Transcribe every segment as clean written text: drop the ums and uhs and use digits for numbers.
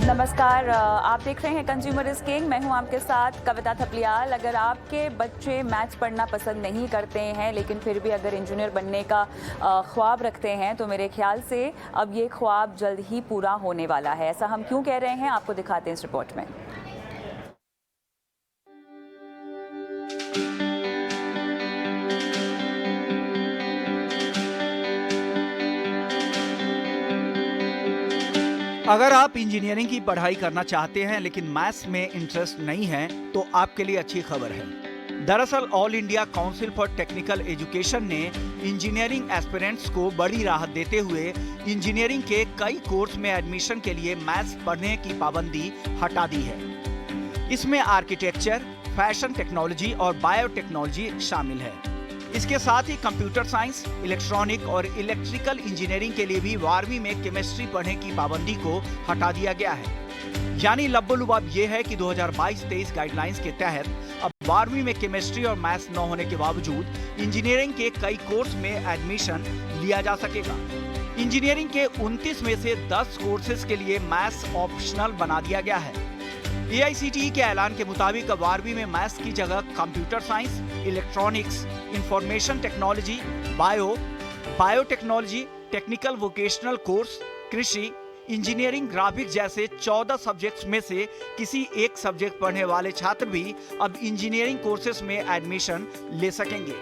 नमस्कार, आप देख रहे हैं कंज्यूमर इज किंग। मैं हूं आपके साथ कविता थपलियाल। अगर आपके बच्चे मैथ्स पढ़ना पसंद नहीं करते हैं लेकिन फिर भी अगर इंजीनियर बनने का ख्वाब रखते हैं तो मेरे ख्याल से अब ये ख्वाब जल्द ही पूरा होने वाला है। ऐसा हम क्यों कह रहे हैं, आपको दिखाते हैं इस रिपोर्ट में। अगर आप इंजीनियरिंग की पढ़ाई करना चाहते हैं लेकिन मैथ्स में इंटरेस्ट नहीं है तो आपके लिए अच्छी खबर है। दरअसल all India council for technical education ने इंजीनियरिंग एस्पिरेंट्स को बड़ी राहत देते हुए इंजीनियरिंग के कई कोर्स में एडमिशन के लिए मैथ्स पढ़ने की पाबंदी हटा दी है। इसमें आर्किटेक्चर, फैशन टेक्नोलॉजी और बायोटेक्नोलॉजी शामिल है। इसके साथ ही कंप्यूटर साइंस, इलेक्ट्रॉनिक और इलेक्ट्रिकल इंजीनियरिंग के लिए भी 12वीं में केमिस्ट्री पढ़ने की पाबंदी को हटा दिया गया है। यानी लब्बो-लुबाब ये है कि 2022-23 गाइडलाइंस के तहत अब 12वीं में केमिस्ट्री और मैथ्स न होने के बावजूद इंजीनियरिंग के कई कोर्स में एडमिशन लिया जा सकेगा। इंजीनियरिंग के 29 में से 10 कोर्सेज के लिए मैथ्स ऑप्शनल बना दिया गया है। AICTE के ऐलान के मुताबिक 12वीं में मैथ्स की जगह computer science, electronics, information technology, biotechnology, technical vocational course, कृषि, इंजीनियरिंग, ग्राफिक्स जैसे 14 सब्जेक्ट्स में से किसी एक सब्जेक्ट पढ़ने वाले छात्र भी अब इंजीनियरिंग कोर्सेज में एडमिशन ले सकेंगे।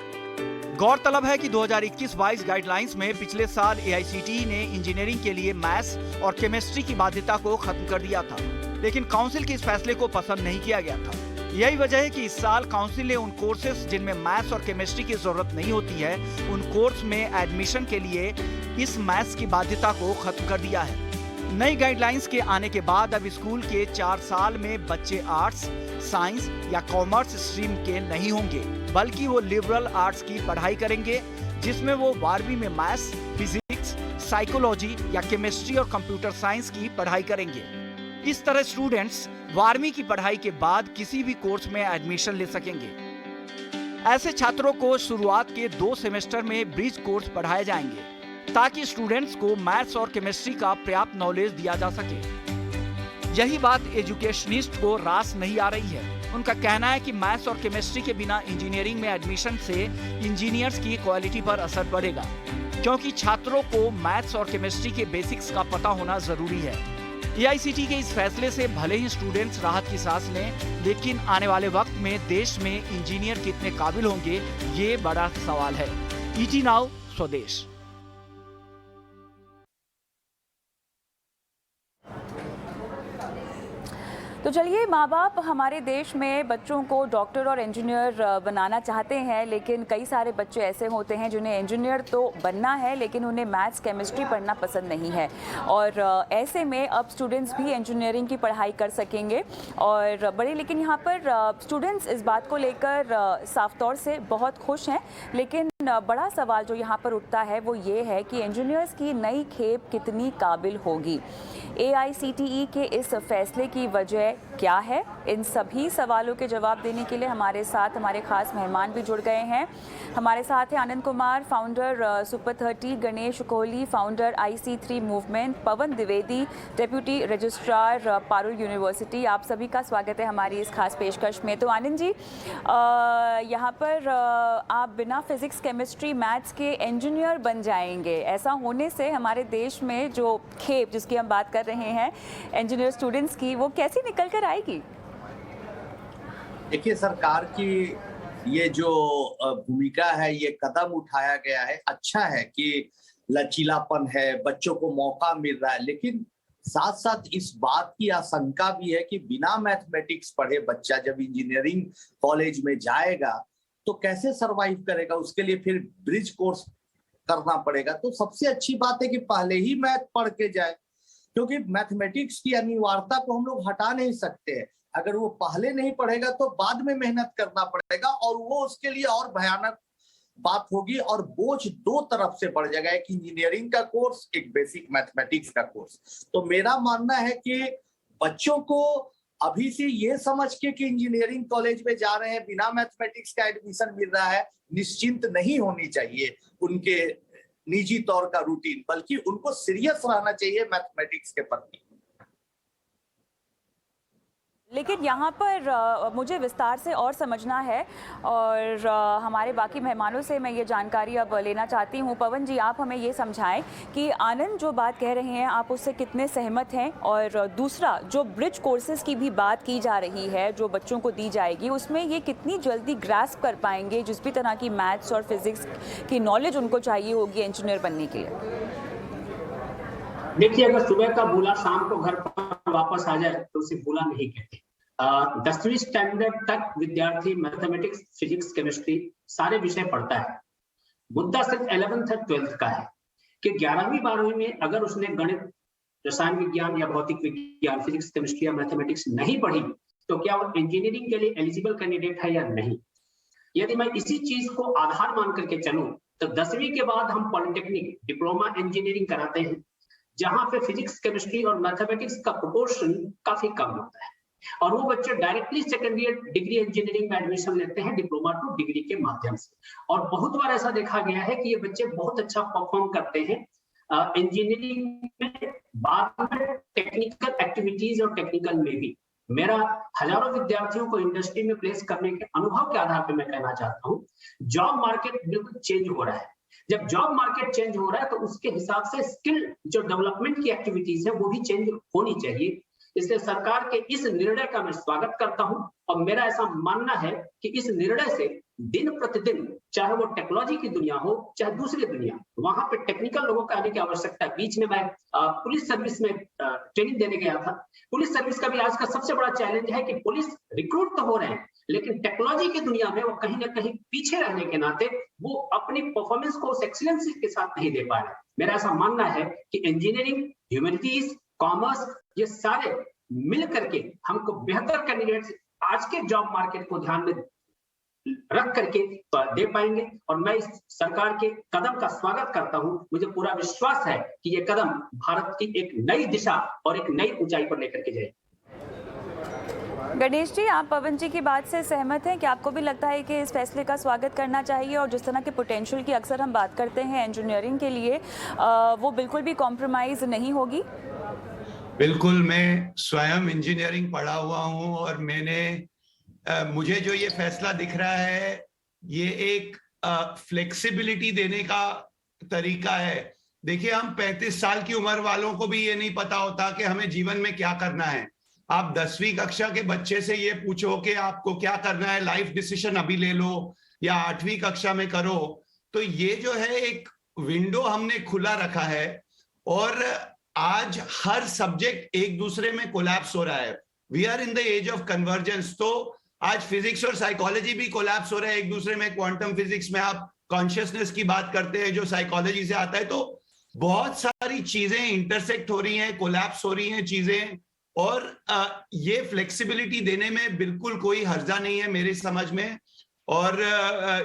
गौरतलब है कि 2021-22 गाइडलाइंस में पिछले साल AICTE ने इंजीनियरिंग के लिए मैथ्स और केमिस्ट्री की बाध्यता को खत्म कर दिया था, लेकिन काउंसिल के इस फैसले को पसंद नहीं किया गया था। यही वजह है कि इस साल काउंसिल ने उन कोर्सेज जिनमें मैथ्स और केमिस्ट्री की जरूरत नहीं होती है, उन कोर्स में एडमिशन के लिए इस मैथ्स की बाध्यता को खत्म कर दिया है। नई गाइडलाइंस के आने के बाद अब स्कूल के 4 साल में बच्चे आर्ट्स, साइंस या कॉमर्स स्ट्रीम के नहीं होंगे, बल्कि वो लिबरल आर्ट्स की पढ़ाई करेंगे, जिसमें वो 12वीं में मैथ्स, फिजिक्स, साइकोलॉजी या केमिस्ट्री और कंप्यूटर साइंस की पढ़ाई करेंगे। इस तरह स्टूडेंट्स 12वीं की पढ़ाई के बाद किसी भी कोर्स में एडमिशन ले सकेंगे। ऐसे छात्रों को शुरुआत के 2 सेमेस्टर में ब्रिज कोर्स पढ़ाए जाएंगे ताकि स्टूडेंट्स को मैथ्स और केमिस्ट्री का पर्याप्त नॉलेज दिया जा सके। यही बात एजुकेशनिस्ट को रास नहीं आ रही है। उनका कहना है कि मैथ्स और केमिस्ट्री के बिना इंजीनियरिंग में एडमिशन से इंजीनियर्स की क्वालिटी पर असर पड़ेगा, क्योंकि छात्रों को मैथ्स और केमिस्ट्री के बेसिक्स का पता होना जरूरी है। AICTE के इस फैसले से भले ही स्टूडेंट्स राहत की सांस लें, लेकिन आने वाले वक्त में देश में इंजीनियर कितने काबिल होंगे, ये बड़ा सवाल है। ET नाउ स्वदेश। तो चलिए, माँ बाप हमारे देश में बच्चों को डॉक्टर और इंजीनियर बनाना चाहते हैं, लेकिन कई सारे बच्चे ऐसे होते हैं जिन्हें इंजीनियर तो बनना है लेकिन उन्हें मैथ्स केमिस्ट्री पढ़ना पसंद नहीं है। और ऐसे में अब स्टूडेंट्स भी इंजीनियरिंग की पढ़ाई कर सकेंगे और बड़े, लेकिन यहाँ पर स्टूडेंट्स इस बात को लेकर साफ तौर से बहुत खुश हैं। लेकिन बड़ा सवाल जो यहाँ पर उठता है वो ये है कि इंजीनियर्स की नई खेप कितनी काबिल होगी। AICTE के इस फैसले की वजह क्या है? इन सभी सवालों के जवाब देने के लिए हमारे साथ हमारे खास मेहमान भी जुड़ गए हैं। हमारे साथ हैं Anand Kumar, founder super 30, Ganesh Kohli, founder IC3 movement, Pawan Dwivedi, deputy registrar Parul university. आप सभी का स्वागत है हमारी इस खास पेशकश में। तो आनंद जी, यहाँ पर आप बिना फिजिक्स, केमिस्ट्री, मैथ्स के इंजीनियर बन जाएंगे। ऐसा होने से हमारे देश में जो खेप जिसकी हम बात कर रहे हैं इंजीनियर स्टूडेंट्स की, वो कैसी निकल कर आएगी? देखिए, सरकार की ये जो भूमिका है, ये कदम उठाया गया है, अच्छा है कि लचीलापन है, बच्चों को मौका मिल रहा है, लेकिन साथ साथ इस बात की आशंका भी है कि बिना मैथमेटिक्स पढ़े बच्चा जब इंजीनियरिंग कॉलेज में जाएगा तो कैसे सरवाइव करेगा, उसके लिए फिर ब्रिज कोर्स करना पड़ेगा। तो सबसे अच्छी बात है कि पहले ही मैथ पढ़ के जाए, क्योंकि मैथमेटिक्स की अनिवार्यता को हम लोग हटा नहीं सकते हैं। अगर वो पहले नहीं पढ़ेगा तो बाद में मेहनत करना पड़ेगा और वो उसके लिए और भयानक बात होगी और बोझ 2 तरफ से बढ़ जाएगा, एक इंजीनियरिंग का कोर्स, एक बेसिक मैथमेटिक्स का कोर्स। तो मेरा मानना है कि बच्चों को अभी से ये समझ के कि इंजीनियरिंग कॉलेज में जा रहे हैं, बिना मैथमेटिक्स का एडमिशन मिल रहा है, निश्चिंत नहीं होनी चाहिए उनके निजी तौर का रूटीन, बल्कि उनको सीरियस रहना चाहिए मैथमेटिक्स के प्रति। लेकिन यहाँ पर मुझे विस्तार से और समझना है और हमारे बाकी मेहमानों से मैं ये जानकारी अब लेना चाहती हूँ। पवन जी, आप हमें ये समझाएं कि आनंद जो बात कह रहे हैं आप उससे कितने सहमत हैं, और दूसरा जो ब्रिज कोर्सेज की भी बात की जा रही है जो बच्चों को दी जाएगी, उसमें ये कितनी जल्दी ग्रास्प कर पाएंगे जिस भी तरह की मैथ्स और फिजिक्स की नॉलेज उनको चाहिए होगी इंजीनियर बनने के लिए? देखिए, अगर सुबह का भूला शाम को घर पर वापस आ जाए तो उसे भूला नहीं कहते। 10वीं स्टैंडर्ड तक विद्यार्थी मैथमेटिक्स, फिजिक्स, केमिस्ट्री सारे विषय पढ़ता है। मुद्दा सिर्फ 11th और 12th का है कि 11वीं 12वीं में अगर उसने गणित, रसायन विज्ञान या भौतिक विज्ञान, फिजिक्स, केमिस्ट्री या मैथमेटिक्स नहीं पढ़ी तो क्या वो इंजीनियरिंग के लिए एलिजिबल कैंडिडेट है या नहीं। यदि मैं इसी चीज को आधार मान करके चलूं तो 10वीं के बाद हम पॉलिटेक्निक, डिप्लोमा इंजीनियरिंग कराते हैं, जहां पे फिजिक्स, केमिस्ट्री और मैथमेटिक्स का प्रोपोर्शन काफी कम होता है, और वो बच्चे directly second year degree engineering में एडमिशन लेते हैं डिप्लोमा टू डिग्री के माध्यम से। और बहुत बार ऐसा देखा गया है कि ये बच्चे बहुत अच्छा परफॉर्म करते हैं इंजीनियरिंग में, बाद में टेक्निकल एक्टिविटीज और टेक्निकल में भी। मेरा हजारों विद्यार्थियों को इंडस्ट्री में प्लेस करने के अनुभव के आधार पर मैं कहना चाहता हूँ, जॉब मार्केट बिल्कुल चेंज हो रहा है। जब जॉब मार्केट चेंज हो रहा है तो उसके हिसाब से स्किल जो डेवलपमेंट की एक्टिविटीज है वो भी चेंज होनी चाहिए। इसलिए सरकार के इस निर्णय का मैं स्वागत करता हूं, और मेरा ऐसा मानना है कि इस निर्णय से दिन प्रतिदिन, चाहे वो टेक्नोलॉजी की दुनिया हो चाहे दूसरी दुनिया, वहां पे टेक्निकल लोगों का आने की आवश्यकता है। बीच में मैं पुलिस सर्विस में ट्रेनिंग देने गया था। पुलिस सर्विस का भी आज का सबसे बड़ा चैलेंज है कि पुलिस रिक्रूट तो हो रहे हैं, लेकिन टेक्नोलॉजी की दुनिया में वो कहीं ना कहीं पीछे रहने के नाते वो अपनी परफॉर्मेंस को उस एक्सीलेंस के साथ नहीं दे पा रहे। मेरा ऐसा मानना है कि इंजीनियरिंग, ह्यूमैनिटीज, कॉमर्स, ये सारे मिल करके हमको बेहतर कैंडिडेट्स आज के जॉब मार्केट को ध्यान में रख करके दे पाएंगे। और मैं इस सरकार के कदम का स्वागत करता हूं। मुझे पूरा विश्वास है कि ये कदम भारत की एक नई दिशा और एक नई ऊंचाई पर लेकर के जाए। गणेश जी, आप पवन जी की बात से सहमत हैं कि आपको भी लगता है कि इस फैसले का स्वागत करना चाहिए, और जिस तरह के पोटेंशियल की अक्सर हम बात करते हैं इंजीनियरिंग के लिए, वो बिल्कुल भी कॉम्प्रोमाइज नहीं होगी? बिल्कुल, मैं स्वयं इंजीनियरिंग पढ़ा हुआ हूं और मुझे जो ये फैसला दिख रहा है ये एक फ्लेक्सिबिलिटी देने का तरीका है। देखिए, हम 35 साल की उम्र वालों को भी ये नहीं पता होता कि हमें जीवन में क्या करना है। आप 10वीं कक्षा के बच्चे से ये पूछो कि आपको क्या करना है, लाइफ डिसीजन अभी ले लो या 8वीं कक्षा में करो, तो ये जो है एक विंडो हमने खुला रखा है, और आज हर सब्जेक्ट एक दूसरे में कोलैप्स हो रहा है। We are in the age of convergence. तो आज फिजिक्स और साइकोलॉजी भी कोलैप्स हो रहा है एक दूसरे में। क्वांटम फिजिक्स में आप कॉन्शियसनेस की बात करते हैं जो साइकोलॉजी से आता है, तो बहुत सारी चीजें इंटरसेक्ट हो रही हैं, कोलैप्स हो रही हैं चीजें, और ये फ्लेक्सिबिलिटी देने में बिल्कुल कोई हर्जा नहीं है मेरी समझ में, और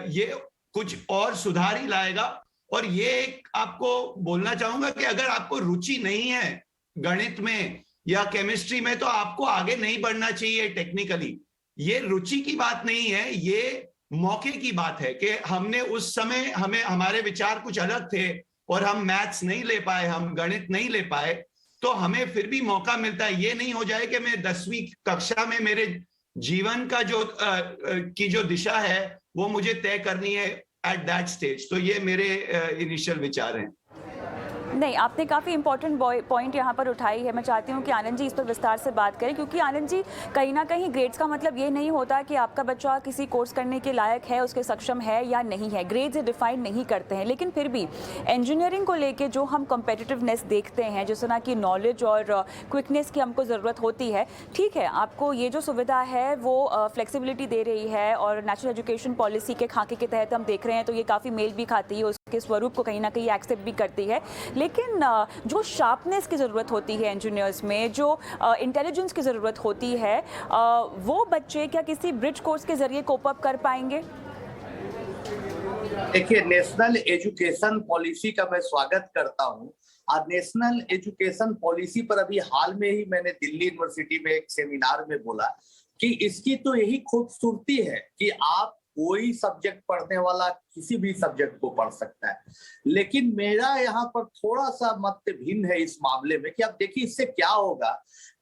ये कुछ और सुधार ही लाएगा। और ये एक आपको बोलना चाहूंगा कि अगर आपको रुचि नहीं है गणित में या केमिस्ट्री में तो आपको आगे नहीं बढ़ना चाहिए टेक्निकली। ये रुचि की बात नहीं है, ये मौके की बात है कि हमने उस समय हमारे विचार कुछ अलग थे और हम मैथ्स नहीं ले पाए, हम गणित नहीं ले पाए, तो हमें फिर भी मौका मिलता है। ये नहीं हो जाए कि मैं 10वीं कक्षा में मेरे जीवन का जो दिशा है वो मुझे तय करनी है एट दैट स्टेज। तो ये मेरे इनिशियल विचार हैं। नहीं, आपने काफ़ी इंपॉर्टेंट पॉइंट यहाँ पर उठाई है। मैं चाहती हूँ कि आनंद जी इस पर विस्तार से बात करें, क्योंकि आनंद जी, कहीं ना कहीं ग्रेड्स का मतलब ये नहीं होता कि आपका बच्चा किसी कोर्स करने के लायक है, उसके सक्षम है या नहीं है। ग्रेड्स डिफाइन नहीं करते हैं, लेकिन फिर भी इंजीनियरिंग को लेके जो हम कम्पिटिटिवनेस देखते हैं, जिस तरह की नॉलेज और क्विकनेस की हमको ज़रूरत होती है, ठीक है, आपको ये जो सुविधा है वो फ्लेक्सिबिलिटी दे रही है, और नेशनल एजुकेशन पॉलिसी के खाके के तहत हम देख रहे हैं तो ये काफ़ी मेल भी खाती है, उसके स्वरूप को कहीं ना कहीं एक्सेप्ट भी करती है। लेकिन जो शार्पनेस की ज़रूरत होती है इंजीनियर्स में, जो इंटेलिजेंस की ज़रूरत होती है, वो बच्चे क्या किसी ब्रिज कोर्स के ज़रिए कोप अप कर पाएंगे? देखिए, नेशनल एजुकेशन पॉलिसी का मैं स्वागत करता हूं। और नेशनल एजुकेशन पॉलिसी पर अभी हाल में ही मैंने दिल्ली यूनिवर्सिटी में एक सेमिनार में बोला कि इसकी तो यही खूबसूरती है कि आप कोई सब्जेक्ट पढ़ने वाला किसी भी सब्जेक्ट को पढ़ सकता है। लेकिन मेरा यहाँ पर थोड़ा सा मत भिन्न है इस मामले में कि अब देखिए इससे क्या होगा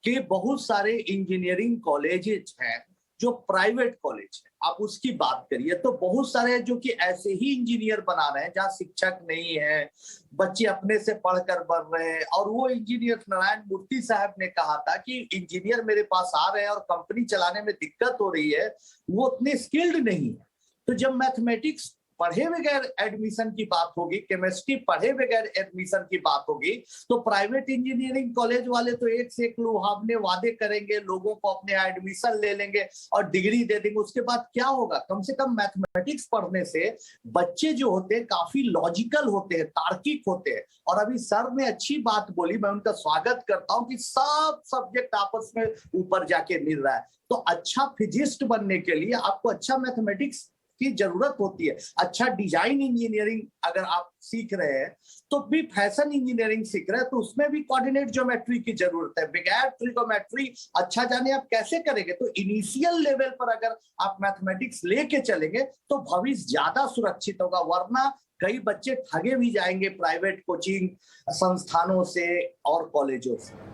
कि बहुत सारे इंजीनियरिंग कॉलेजेस हैं जो प्राइवेट कॉलेज है, आप उसकी बात करिए तो बहुत सारे जो कि ऐसे ही इंजीनियर बना रहे हैं जहाँ शिक्षक नहीं है, बच्चे अपने से पढ़कर बढ़ रहे हैं। और वो इंजीनियर नारायण मूर्ति साहब ने कहा था कि इंजीनियर मेरे पास आ रहे हैं और कंपनी चलाने में दिक्कत हो रही है, वो उतने स्किल्ड नहीं है। तो जब मैथमेटिक्स पढ़े बगैर एडमिशन की बात होगी, केमिस्ट्री पढ़े बगैर एडमिशन की बात होगी, तो प्राइवेट इंजीनियरिंग कॉलेज वाले तो एक से एक लुभावने वादे करेंगे, लोगों को अपने एडमिशन ले लेंगे और डिग्री दे देंगे। उसके बाद क्या होगा? कम से कम मैथमेटिक्स पढ़ने से बच्चे जो होते हैं काफी लॉजिकल होते हैं, तार्किक होते हैं। और अभी सर ने अच्छी बात बोली, मैं उनका स्वागत करता हूं कि सब सब्जेक्ट आपस में ऊपर जाके मिल रहा है। तो अच्छा फिजिस्ट बनने के लिए आपको अच्छा मैथमेटिक्स की जरूरत होती है। अच्छा डिजाइन इंजीनियरिंग अगर आप सीख रहे हैं तो भी फैशन इंजीनियरिंग सीख रहे हैं तो उसमें भी कोऑर्डिनेट ज्योमेट्री की जरूरत है। बगैर ट्रिगोमेट्री अच्छा जाने आप कैसे करेंगे? तो इनिशियल लेवल पर अगर आप मैथमेटिक्स लेके चलेंगे तो भविष्य ज्यादा सुरक्षित होगा, वरना कई बच्चे ठगे भी जाएंगे प्राइवेट कोचिंग संस्थानों से और कॉलेजों से।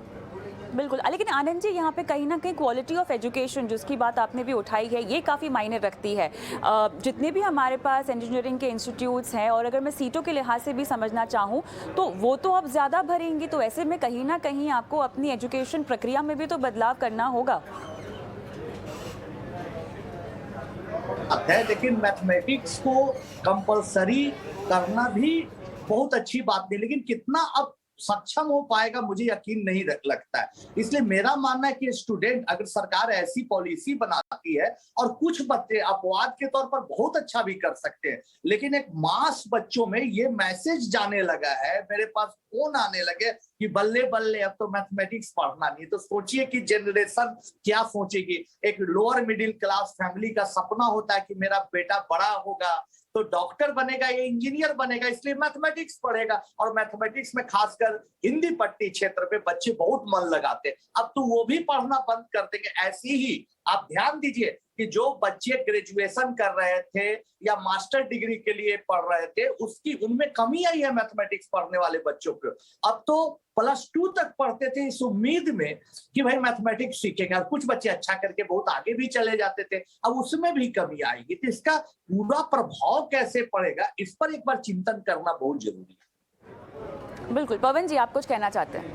बिल्कुल, लेकिन आनंद जी यहाँ पे कहीं ना कहीं क्वालिटी ऑफ एजुकेशन जिसकी बात आपने भी उठाई है ये काफ़ी मायने रखती है। जितने भी हमारे पास इंजीनियरिंग के इंस्टीट्यूट्स हैं और अगर मैं सीटों के लिहाज से भी समझना चाहूँ तो वो तो अब ज़्यादा भरेंगी, तो ऐसे में कहीं ना कहीं आपको अपनी एजुकेशन प्रक्रिया में भी तो बदलाव करना होगा। है, लेकिन मैथमेटिक्स को कंपलसरी करना भी बहुत अच्छी बात नहीं, लेकिन कितना अब सक्षम हो पाएगा मुझे यकीन नहीं लगता है। इसलिए मेरा मानना है कि स्टूडेंट, अगर सरकार ऐसी पॉलिसी बनाती है और कुछ बच्चे अपवाद के तौर पर बहुत अच्छा भी कर सकते हैं, लेकिन एक मास बच्चों में ये मैसेज जाने लगा है, मेरे पास फोन आने लगे कि बल्ले बल्ले अब तो मैथमेटिक्स पढ़ना नहीं, तो सोचिए कि जनरेशन क्या सोचेगी। एक लोअर मिडिल क्लास फैमिली का सपना होता है कि मेरा बेटा बड़ा होगा तो डॉक्टर बनेगा या इंजीनियर बनेगा, इसलिए मैथमेटिक्स पढ़ेगा। और मैथमेटिक्स में खासकर हिंदी पट्टी क्षेत्र पे बच्चे बहुत मन लगाते हैं। अब तो वो भी पढ़ना बंद कर देंगे। ऐसी ही आप ध्यान दीजिए कि जो बच्चे ग्रेजुएशन कर रहे थे या मास्टर डिग्री के लिए पढ़ रहे थे उनमें कमी आई है मैथमेटिक्स पढ़ने वाले बच्चों को। अब तो +2 तक पढ़ते थे इस उम्मीद में कि भाई मैथमेटिक्स सीखेंगे, और कुछ बच्चे अच्छा करके बहुत आगे भी चले जाते थे, अब उसमें भी कमी आएगी। तो इसका पूरा प्रभाव कैसे पड़ेगा इस पर एक बार चिंतन करना बहुत जरूरी है। बिल्कुल, पवन जी आप कुछ कहना चाहते हैं?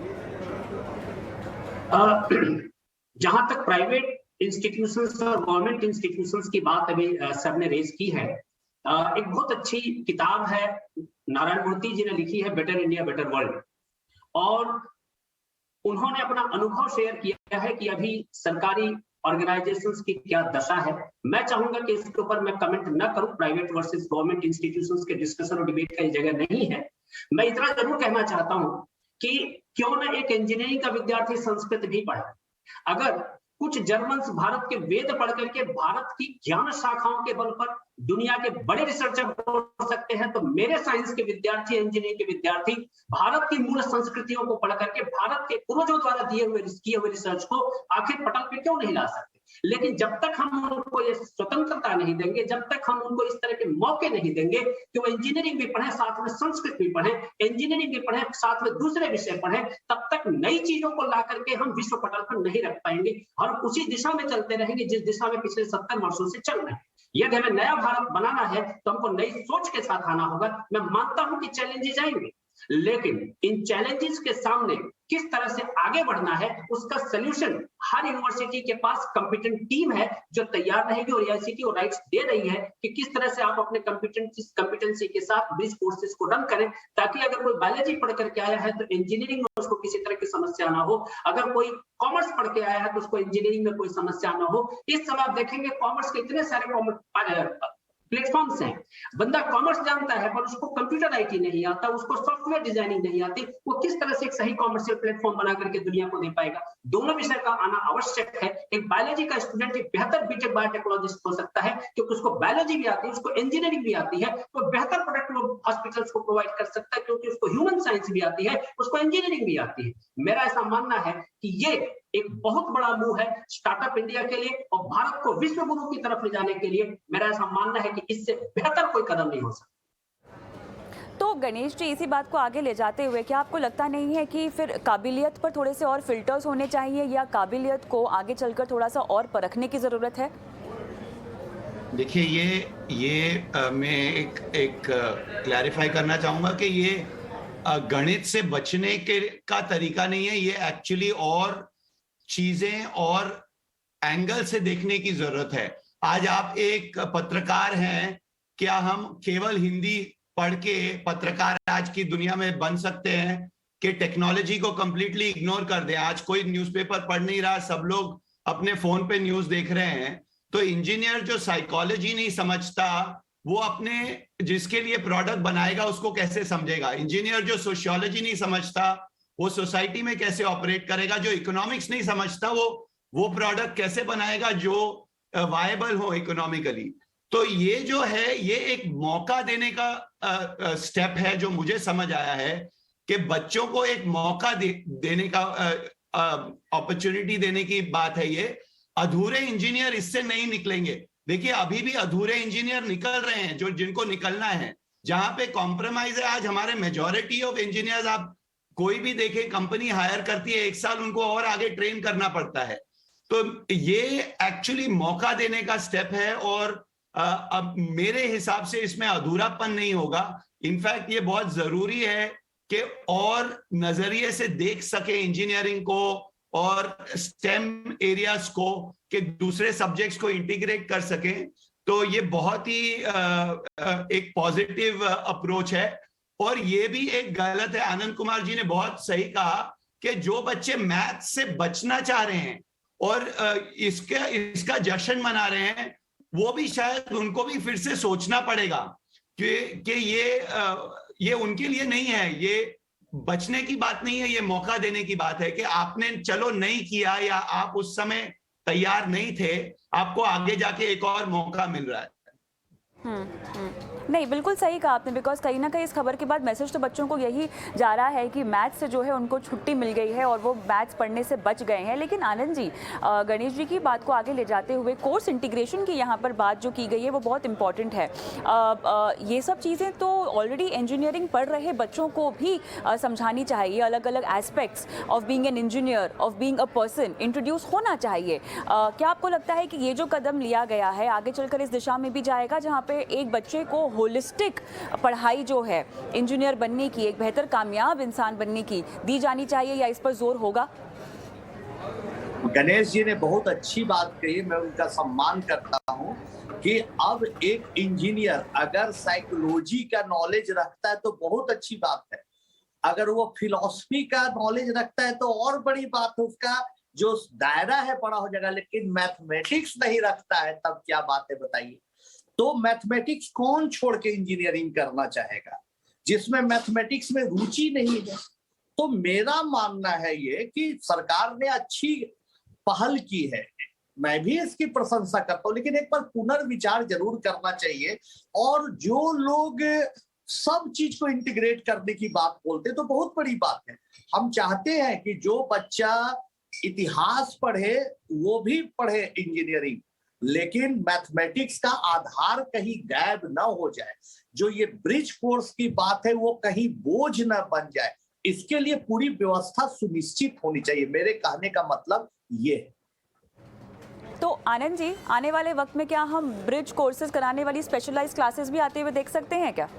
जहां तक प्राइवेट इंस्टीट्यूशंस और गवर्नमेंट इंस्टीट्यूशंस की बात अभी सर ने रेज की है, एक बहुत अच्छी किताब है नारायण मूर्ति जी ने लिखी है, बेटर इंडिया बेटर वर्ल्ड, और उन्होंने अपना अनुभव शेयर किया है कि अभी सरकारी ऑर्गेनाइजेशंस की क्या दशा है। मैं चाहूंगा कि इसके ऊपर मैं कमेंट न करूं, प्राइवेट वर्सेस गवर्नमेंट इंस्टीट्यूशंस के डिस्कशन और डिबेट का जगह नहीं है। मैं इतना जरूर कहना चाहता हूं कि क्यों न एक इंजीनियरिंग का विद्यार्थी संस्कृत भी पढ़े। अगर कुछ जर्मन्स भारत के वेद पढ़ करके भारत की ज्ञान शाखाओं के बल पर दुनिया के बड़े रिसर्चर हो सकते हैं, तो मेरे साइंस के विद्यार्थी, इंजीनियरिंग के विद्यार्थी भारत की मूल संस्कृतियों को पढ़ करके भारत के पूर्वजों द्वारा किए हुए रिसर्च को आखिर पटल पे क्यों नहीं ला सकते? लेकिन जब तक हम उनको ये स्वतंत्रता नहीं देंगे, जब तक हम उनको इस तरह के मौके नहीं देंगे कि वो इंजीनियरिंग भी पढ़े, साथ में संस्कृत भी पढ़े, इंजीनियरिंग भी पढ़े, साथ में दूसरे विषय पढ़े, तब तक नई चीजों को ला करके हम विश्व पटल पर नहीं रख पाएंगे और उसी दिशा में चलते रहेंगे जिस दिशा में पिछले 70 वर्षों से चल रहे हैं। यदि हमें नया भारत बनाना है तो हमको नई सोच के साथ आना होगा। मैं मानता हूं कि चैलेंजेस आएंगे, लेकिन इन चैलेंजेस के सामने किस तरह से आगे बढ़ना है उसका सलूशन हर यूनिवर्सिटी के पास कंपिटेंट टीम है जो तैयार रहेगी, और आईसीटी और राइट्स दे रही है कि किस तरह से आप अपने कंपिटेंसी के साथ ब्रिज कोर्सेज को रन करें, ताकि अगर कोई बायोलॉजी पढ़ करके आया है तो इंजीनियरिंग में उसको किसी तरह की समस्या ना हो, अगर कोई कॉमर्स पढ़ के आया है तो उसको इंजीनियरिंग में कोई समस्या ना हो। इस समय आप देखेंगे कॉमर्स के इतने सारे प्लेटफॉर्म्स हैं, बंदा कॉमर्स जानता है पर उसको कंप्यूटर आईटी नहीं आता, उसको सॉफ्टवेयर डिजाइनिंग नहीं आती, वो किस तरह से एक सही कॉमर्शियल प्लेटफॉर्म बना करके दुनिया को दे पाएगा? दोनों विषय का आना आवश्यक है। एक बायोलॉजी का स्टूडेंट एक बेहतर बीटेक बायोटेक्नोलॉजिस्ट हो सकता है क्योंकि उसको बायोलॉजी भी आती है, उसको इंजीनियरिंग भी आती है, तो बेहतर प्रोडक्ट हॉस्पिटल्स को प्रोवाइड कर सकता है क्योंकि उसको ह्यूमन साइंस भी आती है, उसको इंजीनियरिंग भी आती है। मेरा ऐसा मानना है कि ये एक बहुत बड़ा मूव है स्टार्टअप इंडिया के लिए और भारत को विश्व गुरु की तरफ ले जाने के लिए। मेरा ऐसा मानना है कि इससे बेहतर कोई कदम नहीं हो सकता। तो गणेश जी, इसी बात को आगे ले जाते हुए क्या आपको लगता नहीं है कि फिर काबिलियत पर थोड़े से और फिल्टर्स होने चाहिए, या काबिलियत को आगे चलकर थोड़ा सा और परखने की ज़रूरत है? देखिए, मैं एक क्लैरिफाई करना चाहूंगा कि ये गणित से बचने का तरीका नहीं है। ये एक्चुअली और चीजें और एंगल से देखने की जरूरत है। आज आप एक पत्रकार हैं, क्या हम केवल हिंदी पढ़ के पत्रकार आज की दुनिया में बन सकते हैं कि टेक्नोलॉजी को कंप्लीटली इग्नोर कर दें? आज कोई न्यूज़पेपर पढ़ नहीं रहा, सब लोग अपने फोन पे न्यूज़ देख रहे हैं। तो इंजीनियर जो साइकोलॉजी नहीं समझता, वो अपने जिसके लिए प्रोडक्ट बनाएगा उसको कैसे समझेगा? इंजीनियर जो सोशियोलॉजी नहीं समझता, वो सोसाइटी में कैसे ऑपरेट करेगा? जो इकोनॉमिक्स नहीं समझता, वो प्रोडक्ट कैसे बनाएगा जो वायबल हो इकोनॉमिकली? तो ये जो है, ये एक मौका देने का स्टेप है जो मुझे समझ आया है कि बच्चों को एक मौका देने का अपॉर्चुनिटी देने की बात है। ये अधूरे इंजीनियर इससे नहीं निकलेंगे। देखिए, अभी भी अधूरे इंजीनियर निकल रहे हैं जो जिनको निकलना है। जहां पे कॉम्प्रोमाइज है, आज हमारे मेजॉरिटी ऑफ इंजीनियर्स, आप कोई भी देखें, कंपनी हायर करती है, 1 साल उनको और आगे ट्रेन करना पड़ता है। तो ये एक्चुअली मौका देने का स्टेप है और अब मेरे हिसाब से इसमें अधूरापन नहीं होगा। इनफैक्ट ये बहुत जरूरी है कि और नजरिए से देख सके इंजीनियरिंग को और स्टेम एरियाज को, कि दूसरे सब्जेक्ट्स को इंटीग्रेट कर सकें। तो ये बहुत ही एक पॉजिटिव अप्रोच है। और ये भी एक गलत है, आनंद कुमार जी ने बहुत सही कहा कि जो बच्चे मैथ से बचना चाह रहे हैं और इसका जश्न मना रहे हैं, वो भी शायद उनको भी फिर से सोचना पड़ेगा कि ये उनके लिए नहीं है। ये बचने की बात नहीं है, ये मौका देने की बात है कि आपने चलो नहीं किया या आप उस समय तैयार नहीं थे, आपको आगे जाके एक और मौका मिल रहा है। नहीं, बिल्कुल सही कहा आपने, बिकॉज कहीं ना कहीं इस खबर के बाद मैसेज तो बच्चों को यही जा रहा है कि मैथ्स से जो है उनको छुट्टी मिल गई है और वो मैथ्स पढ़ने से बच गए हैं। लेकिन आनंद जी, गणेश जी की बात को आगे ले जाते हुए कोर्स इंटीग्रेशन की यहाँ पर बात जो की गई है वो बहुत इंपॉर्टेंट है। ये सब चीज़ें तो ऑलरेडी इंजीनियरिंग पढ़ रहे बच्चों को भी समझानी चाहिए। अलग अलग aspects of being an engineer, of being a person introduce होना चाहिए। क्या आपको लगता है कि ये जो कदम लिया गया है आगे चलकर इस दिशा में भी जाएगा, जहाँ पे एक बच्चे को होलिस्टिक पढ़ाई जो है इंजीनियर बनने की, एक बेहतर कामयाब इंसान बनने की दी जानी चाहिए, या इस पर जोर होगा? गणेश जी ने बहुत अच्छी बात कही, मैं उनका सम्मान करता हूं कि अब एक इंजीनियर अगर साइकोलॉजी का नॉलेज रखता है तो बहुत अच्छी बात है। अगर वो फिलॉसफी का नॉलेज रखता है तो और बड़ी बात है, उसका जो दायरा है बड़ा हो जाएगा। लेकिन मैथमेटिक्स नहीं रखता है तब क्या बात है, बताइए। तो मैथमेटिक्स कौन छोड़ के इंजीनियरिंग करना चाहेगा जिसमें मैथमेटिक्स में रुचि नहीं है? तो मेरा मानना है ये कि सरकार ने अच्छी पहल की है, मैं भी इसकी प्रशंसा करता हूं, लेकिन एक बार पुनर्विचार जरूर करना चाहिए। और जो लोग सब चीज को इंटीग्रेट करने की बात बोलते हैं तो बहुत बड़ी बात है। हम चाहते हैं कि जो बच्चा इतिहास पढ़े वो भी पढ़े इंजीनियरिंग, लेकिन मैथमेटिक्स का आधार कहीं गायब ना हो जाए। जो ये ब्रिज कोर्स की बात है वो कहीं बोझ ना बन जाए, इसके लिए पूरी व्यवस्था सुनिश्चित होनी चाहिए। मेरे कहने का मतलब ये है। तो आनंद जी, आने वाले वक्त में क्या हम ब्रिज कोर्सेज कराने वाली स्पेशलाइज्ड क्लासेस भी आते हुए देख सकते हैं क्या?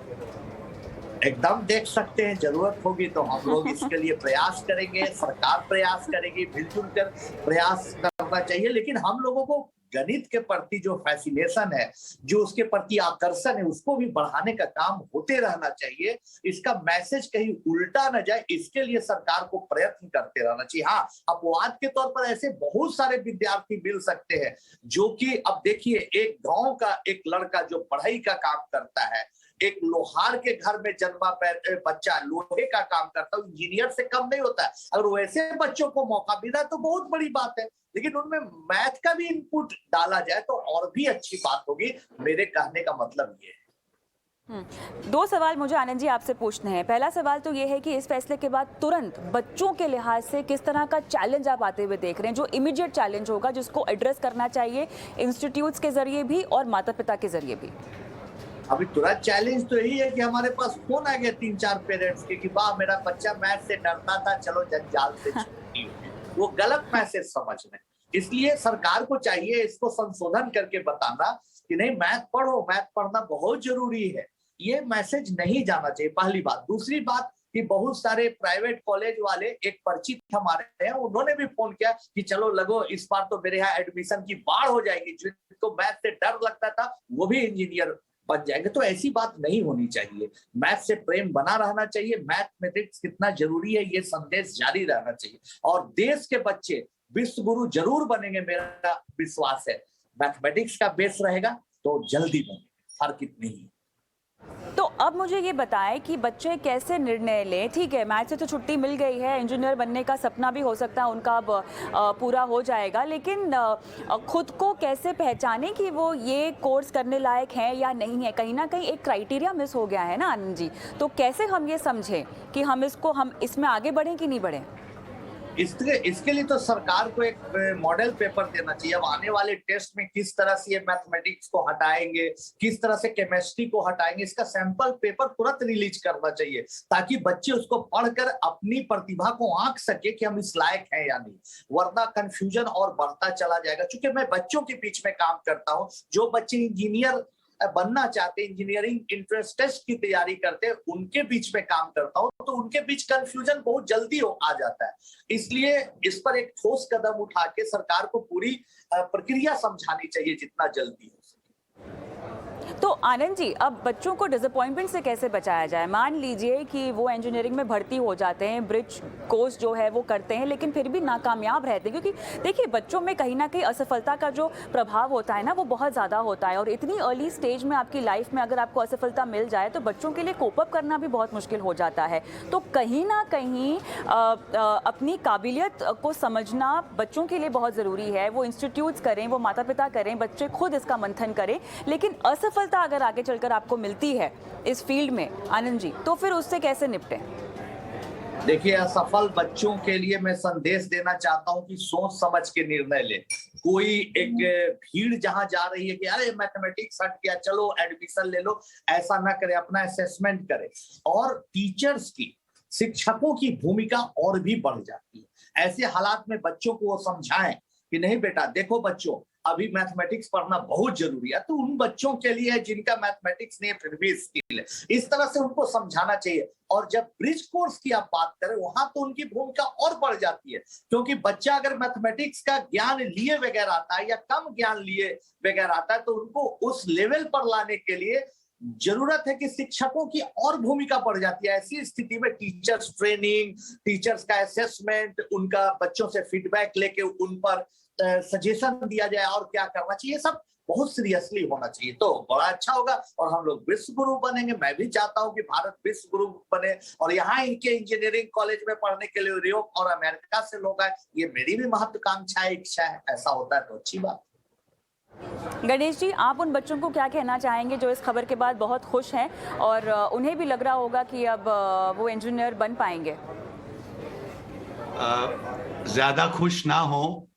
एकदम देख सकते हैं, जरूरत होगी तो हम लोग इसके लिए प्रयास करेंगे, सरकार प्रयास करेगी, मिलजुल कर प्रयास करना चाहिए। लेकिन हम लोगों को गणित के प्रति जो फैसिनेशन है, जो उसके प्रति आकर्षण है, उसको भी बढ़ाने का काम होते रहना चाहिए। इसका मैसेज कहीं उल्टा न जाए, इसके लिए सरकार को प्रयत्न करते रहना चाहिए। हाँ, अपवाद के तौर पर ऐसे बहुत सारे विद्यार्थी मिल सकते हैं जो कि, अब देखिए, एक गांव का एक लड़का जो पढ़ाई का काम करता है, एक लोहार के घर में जन्मा बच्चा लोहे का काम करता है, इंजीनियर से कम नहीं होता है। अगर वैसे बच्चों को मौका मिला तो बहुत बड़ी बात है, लेकिन उनमें मैथ का भी इनपुट डाला जाए तो और भी अच्छी बात होगी। मेरे कहने का मतलब ये है। दो सवाल मुझे आनंद जी आपसे पूछने हैं। पहला सवाल तो ये है कि इस फैसले के बाद तुरंत बच्चों के लिहाज से किस तरह का चैलेंज आप आते हुए देख रहे हैं, जो इमीडिएट चैलेंज होगा जिसको एड्रेस करना चाहिए इंस्टीट्यूट्स के जरिए भी और माता पिता के जरिए भी? अभी तुरंत चैलेंज तो यही है कि हमारे पास फोन आ गया 3-4 पेरेंट्स के कि वाह मेरा बच्चा मैथ से डरता था, चलो जंजाल से छुट्टी हो। वो गलत मैसेज समझ रहे हैं। इसलिए सरकार को चाहिए इसको संशोधन करके बताना कि नहीं, मैथ पढ़ो, मैथ पढ़ना बहुत जरूरी है। ये मैसेज नहीं जाना चाहिए, पहली बात। दूसरी बात कि बहुत सारे प्राइवेट कॉलेज वाले, एक परिचित हमारे हैं, उन्होंने भी फोन किया कि चलो लगो, इस बार तो मेरे यहाँ एडमिशन की बाढ़ हो जाएगी, जिनको मैथ से डर लगता था वो भी इंजीनियर बन जाएंगे। तो ऐसी बात नहीं होनी चाहिए। मैथ से प्रेम बना रहना चाहिए। मैथमेटिक्स कितना जरूरी है ये संदेश जारी रहना चाहिए, और देश के बच्चे विश्व गुरु जरूर बनेंगे, मेरा विश्वास है। मैथमेटिक्स का बेस रहेगा तो जल्दी बनेंगे, फर्क इतनी ही। तो अब मुझे ये बताएं कि बच्चे कैसे निर्णय लें। ठीक है, मैथ से तो छुट्टी मिल गई है, इंजीनियर बनने का सपना भी हो सकता है उनका अब पूरा हो जाएगा, लेकिन खुद को कैसे पहचाने कि वो ये कोर्स करने लायक है या नहीं है? कहीं ना कहीं एक क्राइटेरिया मिस हो गया है ना आनंद जी। तो कैसे हम ये समझें कि हम इसमें आगे बढ़ें कि नहीं बढ़ें? इसके लिए तो सरकार को एक मॉडल पेपर देना चाहिए। अब आने वाले टेस्ट में किस तरह से ये मैथमेटिक्स को हटाएंगे, किस तरह से केमिस्ट्री को हटाएंगे, इसका सैंपल पेपर तुरंत रिलीज करना चाहिए, ताकि बच्चे उसको पढ़कर अपनी प्रतिभा को आंक सके कि हम इस लायक हैं या नहीं। वरना कंफ्यूजन और बढ़ता चला जाएगा। क्योंकि मैं बच्चों के बीच में काम करता हूँ, जो बच्चे इंजीनियर बनना चाहते, इंजीनियरिंग इंट्रेंस टेस्ट की तैयारी करते, उनके बीच में काम करता हूं, तो उनके बीच कंफ्यूजन बहुत जल्दी आ जाता है। इसलिए इस पर एक ठोस कदम उठा के सरकार को पूरी प्रक्रिया समझानी चाहिए जितना जल्दी हो सके। तो आनंद जी, अब बच्चों को डिसअपॉइंटमेंट से कैसे बचाया जाए? मान लीजिए कि वो इंजीनियरिंग में भर्ती हो जाते हैं, ब्रिज कोर्स जो है वो करते हैं, लेकिन फिर भी नाकामयाब रहते हैं, क्योंकि देखिए बच्चों में कहीं ना कहीं असफलता का जो प्रभाव होता है ना, वो बहुत ज़्यादा होता है। और इतनी अर्ली स्टेज में आपकी लाइफ में अगर आपको असफलता मिल जाए तो बच्चों के लिए कोप अप करना भी बहुत मुश्किल हो जाता है। तो कहीं ना कहीं अपनी काबिलियत को समझना बच्चों के लिए बहुत ज़रूरी है। वो इंस्टीट्यूट्स करें, वो माता पिता करें, बच्चे खुद इसका मंथन करें। लेकिन असफलता अगर आगे चलकर आपको मिलती है इस फील्ड में आनंद जी, तो फिर उससे कैसे निपटें? देखिए, असफल बच्चों के लिए मैं संदेश देना चाहता हूं कि सोच समझ के निर्णय ले। कोई एक भीड़ जहां जा रही है कि अरे मैथमेटिक्स हट गया, चलो एडमिशन ले लो, ऐसा ना करे, अपना असेसमेंट करे। और टीचर्स की, शिक्षकों की भूमिका और भी बढ़ जाती है। ऐसे हालात में बच्चों को वो समझाएं कि नहीं बेटा, देखो बच्चों, अभी मैथमेटिक्स पढ़ना बहुत जरूरी है। तो उन बच्चों के लिए जिनका मैथमेटिक्स नहीं है फिर भी स्किल है, इस तरह से उनको समझाना चाहिए। और जब ब्रिज कोर्स की आप बात करें, वहां तो उनकी भूमिका और बढ़ जाती है, क्योंकि बच्चा अगर मैथमेटिक्स का ज्ञान लिए बगैर आता है या कम ज्ञान लिए बगैर आता है, तो उनको उस लेवल पर लाने के लिए जरूरत है कि शिक्षकों की और भूमिका बढ़ जाती है। ऐसी स्थिति में टीचर्स ट्रेनिंग, टीचर्स का असेसमेंट, उनका बच्चों से फीडबैक लेके उन पर सजेशन दिया जाए और क्या करना चाहिए, सब बहुत सीरियसली होना चाहिए, तो बड़ा अच्छा होगा और हम लोग विश्व गुरु बनेंगे। मैं भी चाहता हूं कि भारत विश्व गुरु बने और यहाँ इनके इंजीनियरिंग कॉलेज में पढ़ने के लिए यूरोप और अमेरिका से लोग आए। ये मेरी भी महत्वाकांक्षा है, इच्छा है। ऐसा होता है तो अच्छी बात। गणेश जी, आप उन बच्चों को क्या कहना चाहेंगे जो इस खबर के बाद बहुत खुश हैं और उन्हें भी लग रहा होगा कि अब वो इंजीनियर बन पाएंगे? ज्यादा खुश ना हो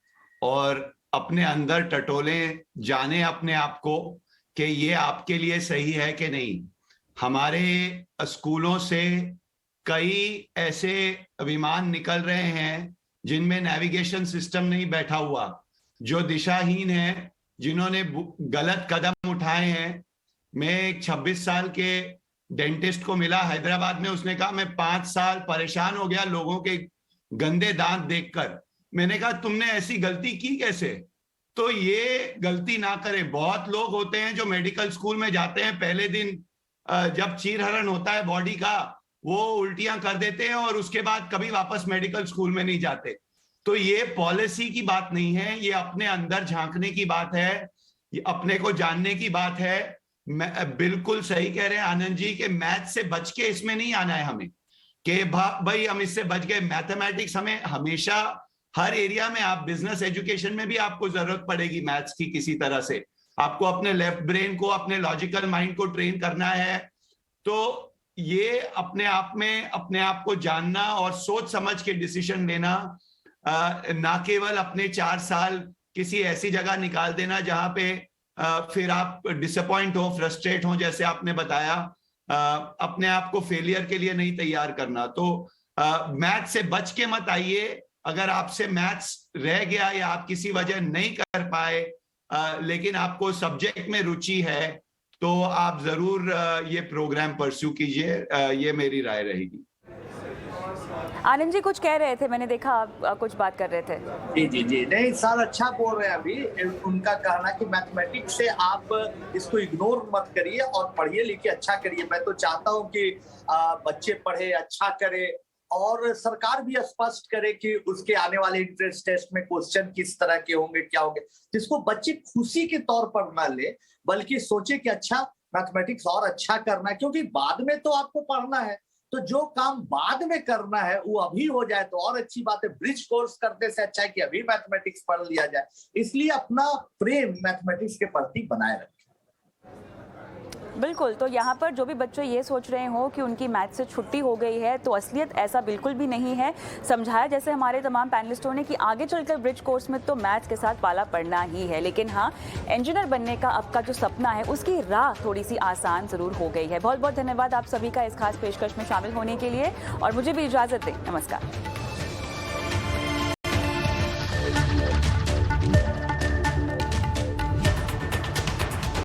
और अपने अंदर टटोले जाने अपने आप को कि ये आपके लिए सही है कि नहीं। हमारे स्कूलों से कई ऐसे विमान निकल रहे हैं जिनमें नेविगेशन सिस्टम नहीं बैठा हुआ, जो दिशाहीन है, जिन्होंने गलत कदम उठाए हैं। मैं एक 26 साल के डेंटिस्ट को मिला हैदराबाद में, उसने कहा मैं 5 साल परेशान हो गया लोगों के गंदे दांत देखकर। मैंने कहा तुमने ऐसी गलती की कैसे? तो ये गलती ना करें। बहुत लोग होते हैं जो मेडिकल स्कूल में जाते हैं, पहले दिन जब चीरहरण होता है बॉडी का, वो उल्टियां कर देते हैं और उसके बाद कभी वापस मेडिकल स्कूल में नहीं जाते। तो ये पॉलिसी की बात नहीं है, ये अपने अंदर झांकने की बात है, ये अपने को जानने की बात है। बिल्कुल सही कह रहे हैं आनंद जी कि मैथ से बच के इसमें नहीं आना है हमें कि भाई हम इससे बच गए। मैथमेटिक्स हमें हमेशा हर एरिया में, आप बिजनेस एजुकेशन में भी आपको जरूरत पड़ेगी मैथ्स की किसी तरह से। आपको अपने लेफ्ट ब्रेन को, अपने लॉजिकल माइंड को ट्रेन करना है, तो ये अपने आप को जानना और सोच समझ के डिसीजन लेना, ना केवल अपने 4 साल किसी ऐसी जगह निकाल देना जहां पे फिर आप डिसअपॉइंट हो, फ्रस्ट्रेट हो, जैसे आपने बताया, अपने आप को फेलियर के लिए नहीं तैयार करना। तो मैथ्स से बच के मत आइए। अगर आपसे मैथ्स रह गया या आप किसी वजह नहीं कर पाए, लेकिन आपको सब्जेक्ट में रुचि है, तो आप जरूर ये प्रोग्राम परस्यू कीजिए। ये मेरी राय रहेगी। आनंद जी कुछ कह रहे थे, मैंने देखा आप कुछ बात कर रहे थे। जी नहीं सर, अच्छा बोल रहे हैं। अभी उनका कहना कि मैथमेटिक्स से आप इसको इग्नोर मत करिए और पढ़िए लिखिए, अच्छा करिए। मैं तो चाहता हूँ कि बच्चे पढ़े, अच्छा करे, और सरकार भी स्पष्ट करे कि उसके आने वाले एंट्रेंस टेस्ट में क्वेश्चन किस तरह के होंगे, क्या होंगे, जिसको बच्चे खुशी के तौर पर ना ले, बल्कि सोचे कि अच्छा मैथमेटिक्स और अच्छा करना है, क्योंकि बाद में तो आपको पढ़ना है। तो जो काम बाद में करना है वो अभी हो जाए तो और अच्छी बात है। ब्रिज कोर्स करने से अच्छा है कि अभी मैथमेटिक्स पढ़ लिया जाए। इसलिए अपना प्रेम मैथमेटिक्स के प्रति बनाए रखें। बिल्कुल, तो यहाँ पर जो भी बच्चे ये सोच रहे हो कि उनकी मैथ से छुट्टी हो गई है, तो असलियत ऐसा बिल्कुल भी नहीं है। समझाया जैसे हमारे तमाम पैनलिस्टों ने कि आगे चलकर ब्रिज कोर्स में तो मैथ्स के साथ पाला पड़ना ही है, लेकिन हाँ, इंजीनियर बनने का आपका जो सपना है उसकी राह थोड़ी सी आसान ज़रूर हो गई है। बहुत बहुत धन्यवाद आप सभी का इस खास पेशकश में शामिल होने के लिए, और मुझे भी इजाज़त दें। नमस्कार।